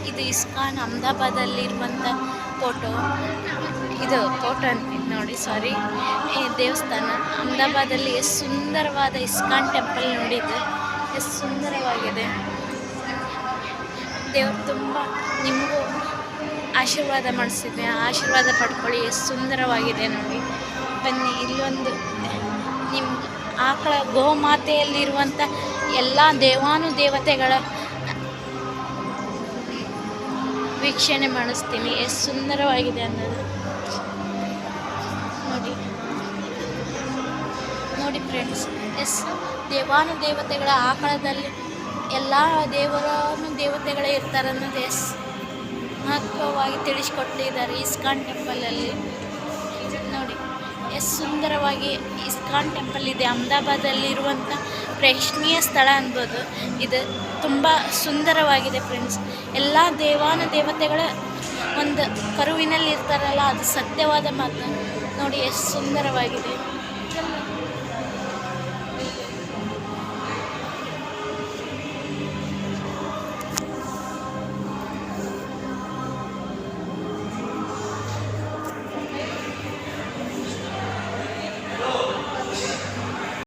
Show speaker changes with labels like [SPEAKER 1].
[SPEAKER 1] ಇದು ISKCON ಅಹಮದಾಬಾದಲ್ಲಿರುವಂಥ photo. ಇದು photo ಅಂತೀನಿ ನೋಡಿ, ಸಾರಿ, ಈ ದೇವಸ್ಥಾನ ಅಹಮದಾಬಾದಲ್ಲಿ ಎಷ್ಟು ಸುಂದರವಾದ ಇಸ್ಕಾನ್ ಟೆಂಪಲ್ ನೋಡಿದ್ದು, ಎಷ್ಟು ಸುಂದರವಾಗಿದೆ. ದೇವರು ತುಂಬ ನಿಮಗೂ ಆಶೀರ್ವಾದ ಮಾಡಿಸಿದ್ವಿ, ಆಶೀರ್ವಾದ ಪಡ್ಕೊಳ್ಳಿ. ಎಷ್ಟು ಸುಂದರವಾಗಿದೆ ನೋಡಿ. ಬನ್ನಿ, ಇಲ್ಲೊಂದು ನಿಮ್ಮ ಆಕಳ ಗೋಮಾತೆಯಲ್ಲಿರುವಂಥ ಎಲ್ಲ ದೇವಾನುದೇವತೆಗಳ ವೀಕ್ಷಣೆ ಮಾಡಿಸ್ತೀನಿ. ಎಷ್ಟು ಸುಂದರವಾಗಿದೆ ಅನ್ನೋದು ನೋಡಿ. ನೋಡಿ ಫ್ರೆಂಡ್ಸ್, ಎಷ್ಟು ದೇವಾನುದೇವತೆಗಳ ಆಕಳದಲ್ಲಿ ಎಲ್ಲ ದೇವತೆಗಳೇ ಇರ್ತಾರೆ ಅನ್ನೋದು ಎಷ್ಟು ಮಹತ್ವವಾಗಿ ತಿಳಿಸ್ಕೊಟ್ಟಿದ್ದಾರೆ ಇಸ್ಕಾನ್ ಟೆಂಪಲಲ್ಲಿ. ನೋಡಿ ಎಷ್ಟು ಸುಂದರವಾಗಿ ಇಸ್ಕಾನ್ ಟೆಂಪಲ್ ಇದೆ. ಅಹಮದಾಬಾದಲ್ಲಿರುವಂಥ ಪ್ರೇಕ್ಷಣೀಯ ಸ್ಥಳ ಅನ್ಬೋದು. ಇದು ತುಂಬ ಸುಂದರವಾಗಿದೆ ಫ್ರೆಂಡ್ಸ್. ಎಲ್ಲ ದೇವಾನುದೇವತೆಗಳ ಒಂದು ಕರುವಿನಲ್ಲಿ ಇರ್ತಾರಲ್ಲ, ಅದು ಸತ್ಯವಾದ ಮಾತು. ನೋಡಿ ಎಷ್ಟು ಸುಂದರವಾಗಿದೆ.